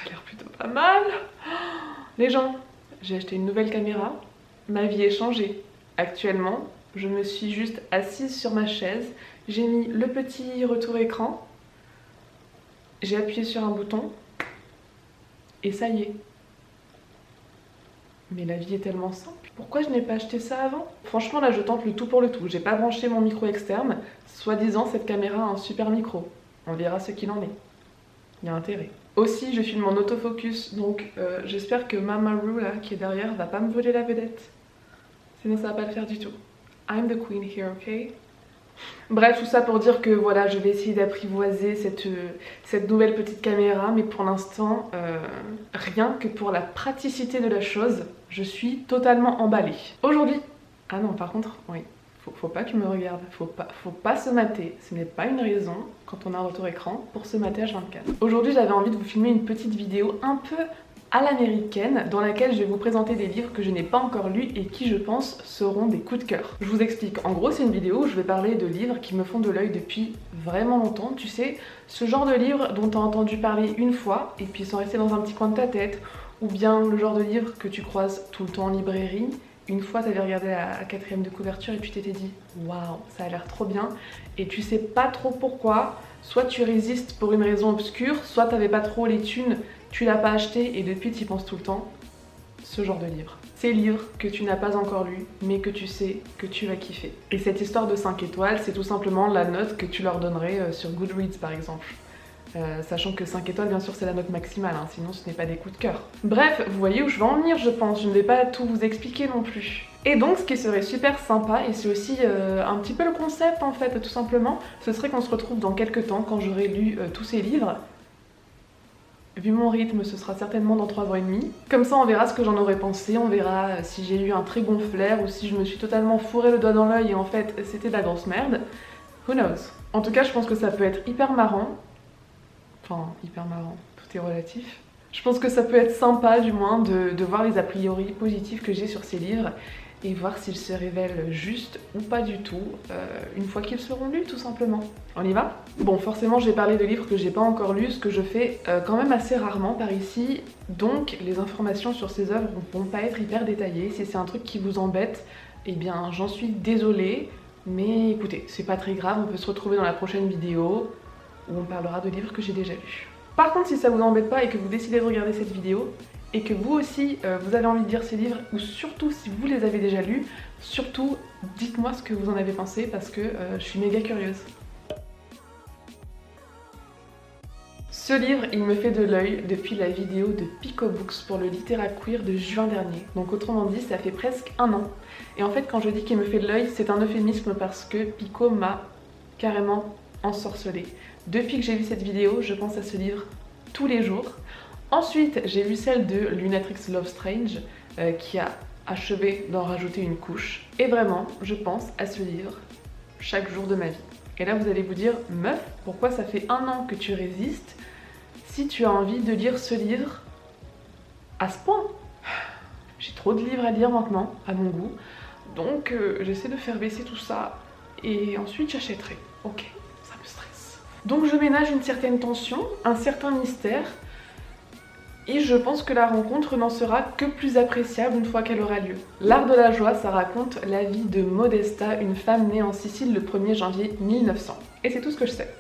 a l'air plutôt pas mal. Les gens, j'ai acheté une nouvelle caméra. Ma vie est changée. Actuellement, je me suis juste assise sur ma chaise. J'ai mis le petit retour écran. J'ai appuyé sur un bouton. Et ça y est. Mais la vie est tellement simple. Pourquoi je n'ai pas acheté ça avant? Franchement, là, je tente le tout pour le tout. J'ai pas branché mon micro externe. Soi-disant, cette caméra a un super micro. On verra ce qu'il en est. Il y a intérêt. Aussi, je filme en autofocus, donc j'espère que Mamaru, là, qui est derrière, va pas me voler la vedette. Sinon, ça va pas le faire du tout. I'm the queen here, ok? Bref, tout ça pour dire que voilà, je vais essayer d'apprivoiser cette nouvelle petite caméra, mais pour l'instant, rien que pour la praticité de la chose, je suis totalement emballée. Aujourd'hui, ah non, par contre, oui, faut pas que tu me regardes, faut pas se mater, ce n'est pas une raison, quand on a un retour écran, pour se mater H24. Aujourd'hui, j'avais envie de vous filmer une petite vidéo un peu à l'américaine, dans laquelle je vais vous présenter des livres que je n'ai pas encore lus et qui, je pense, seront des coups de cœur. Je vous explique. En gros, c'est une vidéo où je vais parler de livres qui me font de l'œil depuis vraiment longtemps. Tu sais, ce genre de livres dont tu as entendu parler une fois et puis ils sont restés dans un petit coin de ta tête, ou bien le genre de livre que tu croises tout le temps en librairie. Une fois, tu avais regardé la quatrième de couverture et tu t'étais dit « Waouh, ça a l'air trop bien » et tu sais pas trop pourquoi. Soit tu résistes pour une raison obscure, soit t'avais pas trop les thunes, tu l'as pas acheté et depuis tu y penses tout le temps. Ce genre de livre. Ces livres que tu n'as pas encore lus, mais que tu sais que tu vas kiffer. Et cette histoire de 5 étoiles, c'est tout simplement la note que tu leur donnerais sur Goodreads par exemple. Sachant que 5 étoiles, bien sûr, c'est la note maximale, hein, sinon ce n'est pas des coups de cœur. Bref, vous voyez où je veux en venir, je pense. Je ne vais pas tout vous expliquer non plus. Et donc, ce qui serait super sympa, et c'est aussi un petit peu le concept en fait, tout simplement, ce serait qu'on se retrouve dans quelques temps, quand j'aurai lu tous ces livres. Vu mon rythme, ce sera certainement dans 3 ans et demi. Comme ça, on verra ce que j'en aurais pensé, on verra si j'ai eu un très bon flair ou si je me suis totalement fourré le doigt dans l'œil et en fait, c'était de la grosse merde. Who knows? En tout cas, je pense que ça peut être hyper marrant. Enfin, hyper marrant, tout est relatif. Je pense que ça peut être sympa, du moins, de voir les a priori positifs que j'ai sur ces livres et voir s'ils se révèlent justes ou pas du tout, une fois qu'ils seront lus, tout simplement. On y va? Bon, forcément, j'ai parlé de livres que j'ai pas encore lus, ce que je fais quand même assez rarement par ici, donc les informations sur ces œuvres vont pas être hyper détaillées. Si c'est un truc qui vous embête, eh bien, j'en suis désolée, mais écoutez, c'est pas très grave, on peut se retrouver dans la prochaine vidéo, où on parlera de livres que j'ai déjà lus. Par contre, si ça vous embête pas et que vous décidez de regarder cette vidéo, et que vous aussi, vous avez envie de lire ces livres, ou surtout si vous les avez déjà lus, surtout dites-moi ce que vous en avez pensé, parce que je suis méga curieuse. Ce livre, il me fait de l'œil depuis la vidéo de Pico Books pour le Littéra Queer de juin dernier. Donc autrement dit, ça fait presque 1 an. Et en fait, quand je dis qu'il me fait de l'œil, c'est un euphémisme parce que Pico m'a carrément ensorcelée. Depuis que j'ai vu cette vidéo, je pense à ce livre tous les jours. Ensuite, j'ai vu celle de Lunatrix Love Strange, qui a achevé d'en rajouter une couche. Et vraiment, je pense à ce livre chaque jour de ma vie. Et là, vous allez vous dire, meuf, pourquoi ça fait 1 an que tu résistes si tu as envie de lire ce livre à ce point? J'ai trop de livres à lire maintenant, à mon goût. Donc, j'essaie de faire baisser tout ça. Et ensuite, j'achèterai. Ok. Donc je ménage une certaine tension, un certain mystère, et je pense que la rencontre n'en sera que plus appréciable une fois qu'elle aura lieu. L'Art de la joie, ça raconte la vie de Modesta, une femme née en Sicile le 1er janvier 1900. Et c'est tout ce que je sais.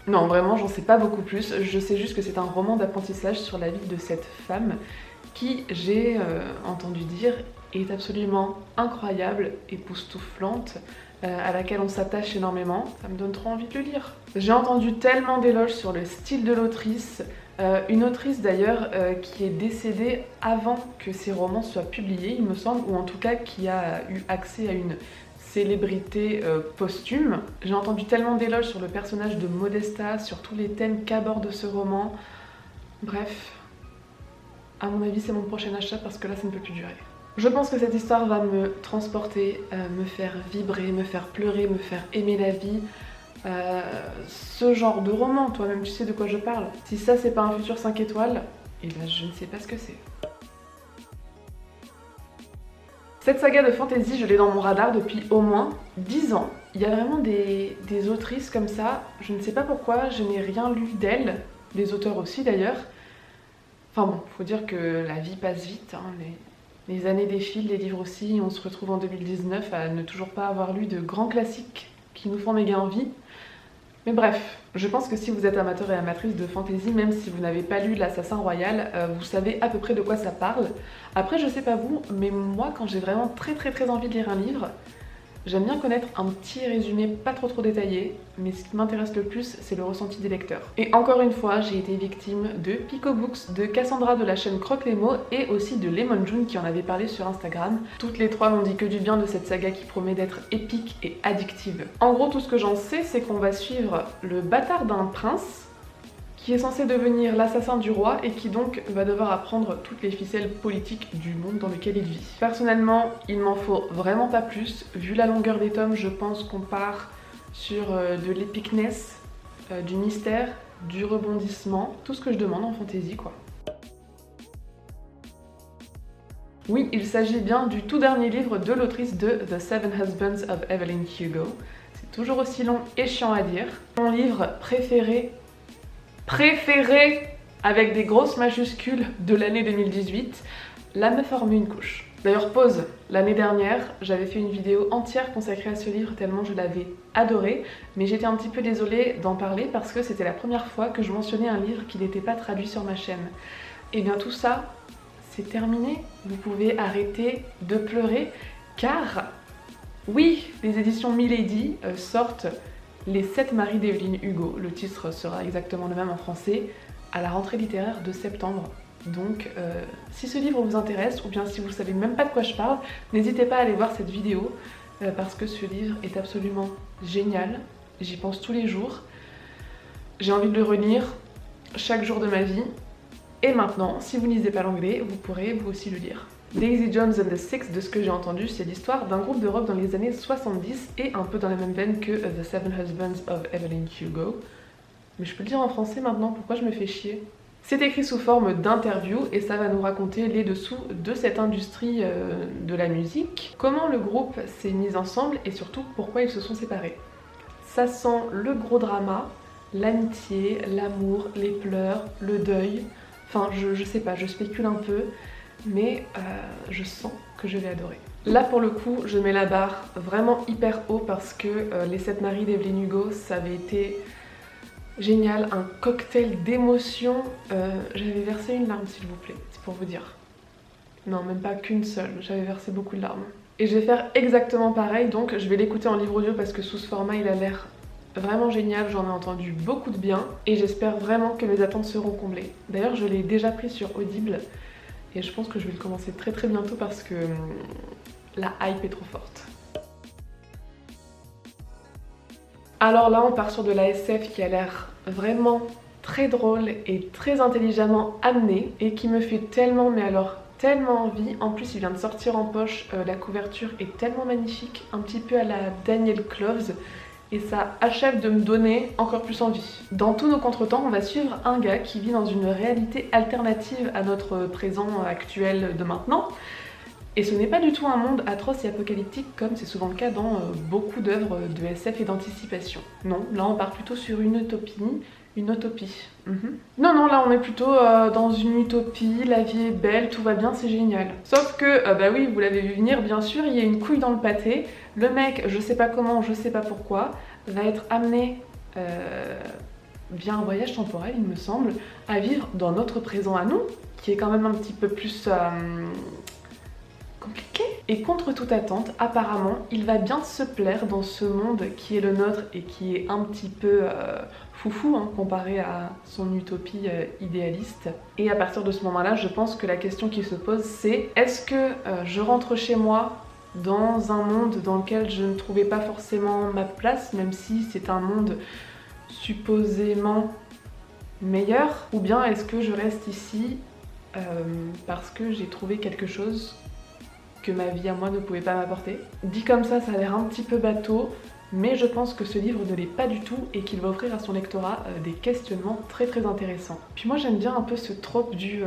Non, vraiment, j'en sais pas beaucoup plus, je sais juste que c'est un roman d'apprentissage sur la vie de cette femme qui, j'ai entendu dire, est absolument incroyable, époustouflante, à laquelle on s'attache énormément. Ça me donne trop envie de le lire. J'ai entendu tellement d'éloges sur le style de l'autrice, une autrice d'ailleurs qui est décédée avant que ses romans soient publiés, il me semble, ou en tout cas qui a eu accès à une célébrité posthume. J'ai entendu tellement d'éloges sur le personnage de Modesta, sur tous les thèmes qu'aborde ce roman. Bref, à mon avis c'est mon prochain achat parce que là ça ne peut plus durer. Je pense que cette histoire va me transporter, me faire vibrer, me faire pleurer, me faire aimer la vie. Ce genre de roman, toi-même tu sais de quoi je parle. Si ça c'est pas un futur 5 étoiles, eh ben je ne sais pas ce que c'est. Cette saga de fantasy, je l'ai dans mon radar depuis au moins 10 ans. Il y a vraiment des autrices comme ça, je ne sais pas pourquoi, je n'ai rien lu d'elles, des auteurs aussi d'ailleurs, Enfin bon, faut dire que la vie passe vite, hein, les années défilent, les livres aussi, on se retrouve en 2019 à ne toujours pas avoir lu de grands classiques qui nous font méga envie. Mais bref, je pense que si vous êtes amateur et amatrice de fantasy, même si vous n'avez pas lu l'Assassin Royal, vous savez à peu près de quoi ça parle. Après, je sais pas vous, mais moi, quand j'ai vraiment très envie de lire un livre, j'aime bien connaître un petit résumé pas trop détaillé, mais ce qui m'intéresse le plus, c'est le ressenti des lecteurs. Et encore une fois, j'ai été victime de Pico Books, de Cassandra de la chaîne Croque les mots, et aussi de Lemon June qui en avait parlé sur Instagram. Toutes les trois m'ont dit que du bien de cette saga qui promet d'être épique et addictive. En gros, tout ce que j'en sais, c'est qu'on va suivre le bâtard d'un prince, qui est censé devenir l'assassin du roi et qui donc va devoir apprendre toutes les ficelles politiques du monde dans lequel il vit. Personnellement, il m'en faut vraiment pas plus. Vu la longueur des tomes, je pense qu'on part sur de l'épicness, du mystère, du rebondissement, tout ce que je demande en fantasy quoi. Oui, il s'agit bien du tout dernier livre de l'autrice de The Seven Husbands of Evelyn Hugo. C'est toujours aussi long et chiant à dire. Mon livre préféré avec des grosses majuscules de l'année 2018, La meuf a remis une couche. D'ailleurs, pause, l'année dernière, j'avais fait une vidéo entière consacrée à ce livre tellement je l'avais adoré, mais j'étais un petit peu désolée d'en parler parce que c'était la première fois que je mentionnais un livre qui n'était pas traduit sur ma chaîne. Et bien tout ça, c'est terminé. Vous pouvez arrêter de pleurer car, oui, les éditions Milady sortent Les 7 maris d'Evelyn Hugo, le titre sera exactement le même en français, à la rentrée littéraire de septembre. Donc si ce livre vous intéresse, ou bien si vous savez même pas de quoi je parle, n'hésitez pas à aller voir cette vidéo, parce que ce livre est absolument génial, j'y pense tous les jours, j'ai envie de le relire chaque jour de ma vie, et maintenant, si vous ne lisez pas l'anglais, vous pourrez vous aussi le lire. Daisy Jones and the Six, de ce que j'ai entendu, c'est l'histoire d'un groupe de rock dans les années 70 et un peu dans la même veine que The Seven Husbands of Evelyn Hugo. Mais je peux le dire en français maintenant, pourquoi je me fais chier? C'est écrit sous forme d'interview et ça va nous raconter les dessous de cette industrie de la musique, comment le groupe s'est mis ensemble et surtout pourquoi ils se sont séparés. Ça sent le gros drama, l'amitié, l'amour, les pleurs, le deuil, enfin je sais pas, je spécule un peu, mais je sens que je vais adorer. Là pour le coup, je mets la barre vraiment hyper haut parce que Les 7 maris d'Evelyn Hugo, ça avait été génial, un cocktail d'émotions. J'avais versé une larme s'il vous plaît, c'est pour vous dire. Non, même pas qu'une seule, j'avais versé beaucoup de larmes. Et je vais faire exactement pareil, donc je vais l'écouter en livre audio parce que sous ce format il a l'air vraiment génial, j'en ai entendu beaucoup de bien et j'espère vraiment que mes attentes seront comblées. D'ailleurs je l'ai déjà pris sur Audible et je pense que je vais le commencer très bientôt parce que la hype est trop forte. Alors là on part sur de la SF qui a l'air vraiment très drôle et très intelligemment amené et qui me fait tellement, mais alors tellement envie. En plus il vient de sortir en poche, la couverture est tellement magnifique, un petit peu à la Daniel Cloves, et ça achève de me donner encore plus envie. Dans tous nos contretemps, on va suivre un gars qui vit dans une réalité alternative à notre présent actuel de maintenant. Et ce n'est pas du tout un monde atroce et apocalyptique comme c'est souvent le cas dans beaucoup d'œuvres de SF et d'anticipation. Non, là on part plutôt sur une utopie. Une utopie. Non, là on est plutôt dans une utopie, la vie est belle, tout va bien, c'est génial. Sauf que, bah oui, vous l'avez vu venir, bien sûr, il y a une couille dans le pâté. Le mec, je sais pas comment, je sais pas pourquoi, va être amené, via un voyage temporel, il me semble, à vivre dans notre présent à nous, qui est quand même un petit peu plus compliqué. Et contre toute attente, apparemment, il va bien se plaire dans ce monde qui est le nôtre et qui est un petit peu foufou hein, comparé à son utopie idéaliste. Et à partir de ce moment-là, je pense que la question qui se pose c'est est-ce que je rentre chez moi dans un monde dans lequel je ne trouvais pas forcément ma place, même si c'est un monde supposément meilleur, ou bien est-ce que je reste ici parce que j'ai trouvé quelque chose que ma vie à moi ne pouvait pas m'apporter. Dit comme ça a l'air un petit peu bateau, mais je pense que ce livre ne l'est pas du tout et qu'il va offrir à son lectorat des questionnements très intéressants. Puis moi j'aime bien un peu ce trope du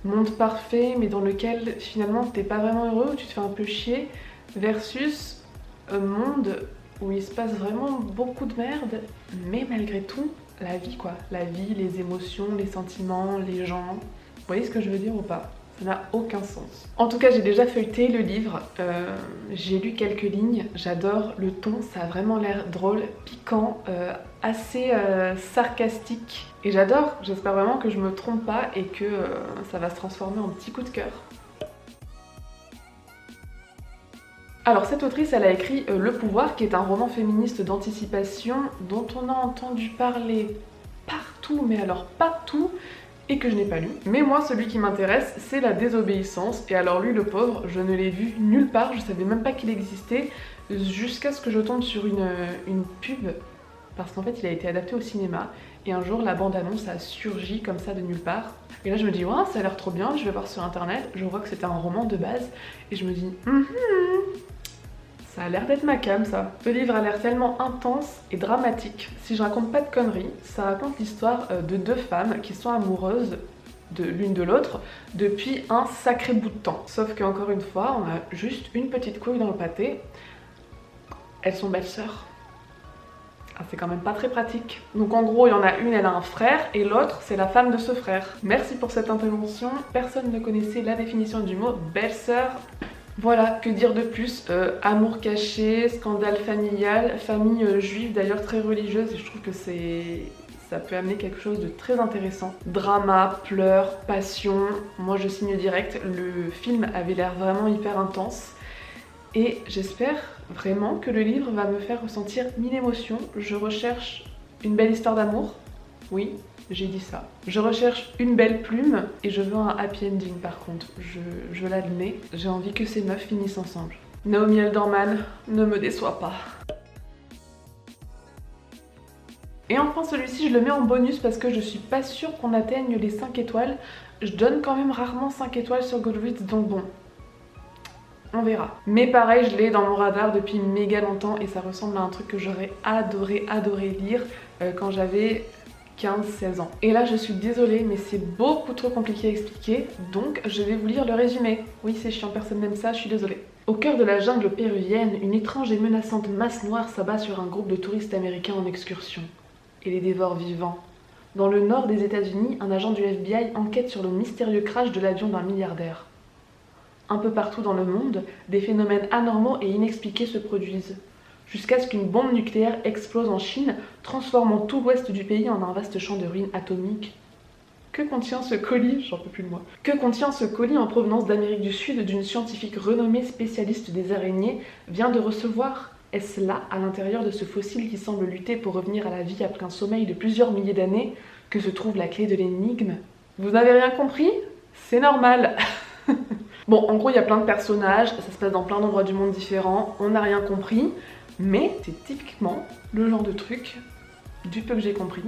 monde parfait mais dans lequel finalement t'es pas vraiment heureux, où tu te fais un peu chier, versus un monde où il se passe vraiment beaucoup de merde, mais malgré tout, la vie quoi. La vie, les émotions, les sentiments, les gens, Vous voyez ce que je veux dire ou pas? Ça n'a aucun sens. En tout cas, j'ai déjà feuilleté le livre, j'ai lu quelques lignes, j'adore le ton, ça a vraiment l'air drôle, piquant, assez sarcastique. Et j'adore, j'espère vraiment que je me trompe pas et que ça va se transformer en petit coup de cœur. Alors cette autrice, elle a écrit Le Pouvoir, qui est un roman féministe d'anticipation dont on a entendu parler partout, mais alors partout, et que je n'ai pas lu. Mais moi, celui qui m'intéresse, c'est La Désobéissance, et alors lui, le pauvre, je ne l'ai vu nulle part, je savais même pas qu'il existait, jusqu'à ce que je tombe sur une pub, parce qu'en fait, il a été adapté au cinéma, et un jour, la bande-annonce a surgi comme ça de nulle part. Et là, je me dis, ouais, ça a l'air trop bien, je vais voir sur internet, je vois que c'était un roman de base, et je me dis, ça a l'air d'être ma came, ça. Le livre a l'air tellement intense et dramatique. Si je raconte pas de conneries, ça raconte l'histoire de deux femmes qui sont amoureuses de l'une de l'autre depuis un sacré bout de temps. Sauf qu'encore une fois, on a juste une petite couille dans le pâté. Elles sont belles-sœurs. Ah, c'est quand même pas très pratique. Donc en gros, il y en a une, elle a un frère, et l'autre, c'est la femme de ce frère. Merci pour cette intervention. Personne ne connaissait la définition du mot belle-sœur. Voilà, que dire de plus, amour caché, scandale familial, famille juive d'ailleurs très religieuse, et je trouve que ça peut amener quelque chose de très intéressant. Drama, pleurs, passion, moi je signe direct, le film avait l'air vraiment hyper intense, et j'espère vraiment que le livre va me faire ressentir 1000 émotions. Je recherche une belle histoire d'amour, oui, j'ai dit ça. Je recherche une belle plume et je veux un happy ending par contre, je l'admets. J'ai envie que ces meufs finissent ensemble. Naomi Alderman, ne me déçois pas. Et enfin celui-ci je le mets en bonus parce que je suis pas sûre qu'on atteigne les 5 étoiles. Je donne quand même rarement 5 étoiles sur Goodreads, donc bon, on verra. Mais pareil, je l'ai dans mon radar depuis méga longtemps et ça ressemble à un truc que j'aurais adoré lire quand j'avais 15-16 ans. Et là je suis désolée mais c'est beaucoup trop compliqué à expliquer, donc je vais vous lire le résumé. Oui c'est chiant, personne n'aime ça, je suis désolée. Au cœur de la jungle péruvienne, une étrange et menaçante masse noire s'abat sur un groupe de touristes américains en excursion et les dévore vivants. Dans le nord des États-Unis, un agent du FBI enquête sur le mystérieux crash de l'avion d'un milliardaire. Un peu partout dans le monde, des phénomènes anormaux et inexpliqués se produisent, jusqu'à ce qu'une bombe nucléaire explose en Chine, transformant tout l'ouest du pays en un vaste champ de ruines atomiques. Que contient ce colis? J'en peux plus de moi. Que contient ce colis en provenance d'Amérique du Sud d'une scientifique renommée spécialiste des araignées vient de recevoir? Est-ce là, à l'intérieur de ce fossile qui semble lutter pour revenir à la vie après un sommeil de plusieurs milliers d'années, que se trouve la clé de l'énigme? Vous n'avez rien compris? C'est normal. Bon, en gros, il y a plein de personnages, ça se passe dans plein d'endroits du monde différents, on n'a rien compris. Mais c'est typiquement le genre de truc, du peu que j'ai compris,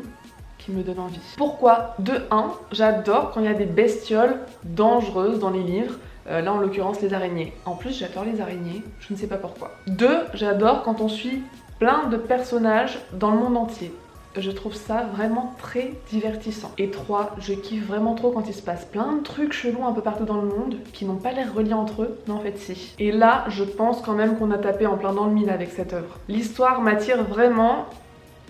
qui me donne envie. Pourquoi? De 1, j'adore quand il y a des bestioles dangereuses dans les livres, là en l'occurrence les araignées. En plus j'adore les araignées, je ne sais pas pourquoi. 2, j'adore quand on suit plein de personnages dans le monde entier. Je trouve ça vraiment très divertissant. Et 3, je kiffe vraiment trop quand il se passe plein de trucs chelous un peu partout dans le monde qui n'ont pas l'air reliés entre eux, mais en fait si. Et là, je pense quand même qu'on a tapé en plein dans le mille avec cette œuvre. L'histoire m'attire vraiment,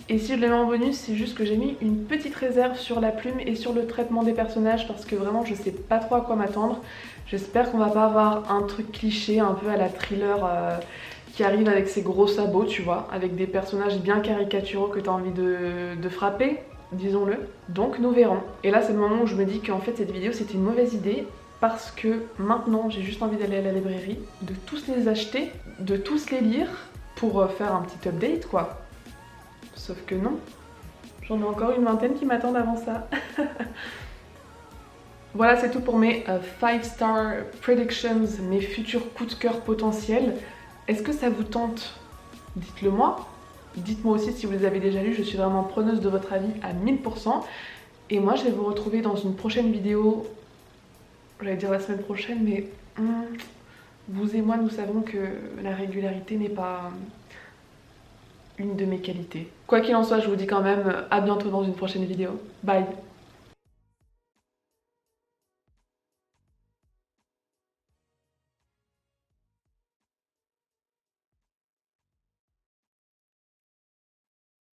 et si je le mets en bonus, c'est juste que j'ai mis une petite réserve sur la plume et sur le traitement des personnages parce que vraiment je sais pas trop à quoi m'attendre. J'espère qu'on va pas avoir un truc cliché un peu à la thriller qui arrive avec ses gros sabots, tu vois, avec des personnages bien caricaturaux que tu as envie de frapper, disons-le. Donc nous verrons. Et là c'est le moment où je me dis qu'en fait cette vidéo c'était une mauvaise idée parce que maintenant j'ai juste envie d'aller à la librairie, de tous les acheter, de tous les lire pour faire un petit update quoi. Sauf que non, j'en ai encore une vingtaine qui m'attendent avant ça. Voilà, c'est tout pour mes 5-star predictions, mes futurs coups de cœur potentiels. Est-ce que ça vous tente? Dites-le moi. Dites-moi aussi si vous les avez déjà lus, je suis vraiment preneuse de votre avis à 1000%. Et moi, je vais vous retrouver dans une prochaine vidéo, j'allais dire la semaine prochaine, mais vous et moi, nous savons que la régularité n'est pas une de mes qualités. Quoi qu'il en soit, je vous dis quand même à bientôt dans une prochaine vidéo. Bye!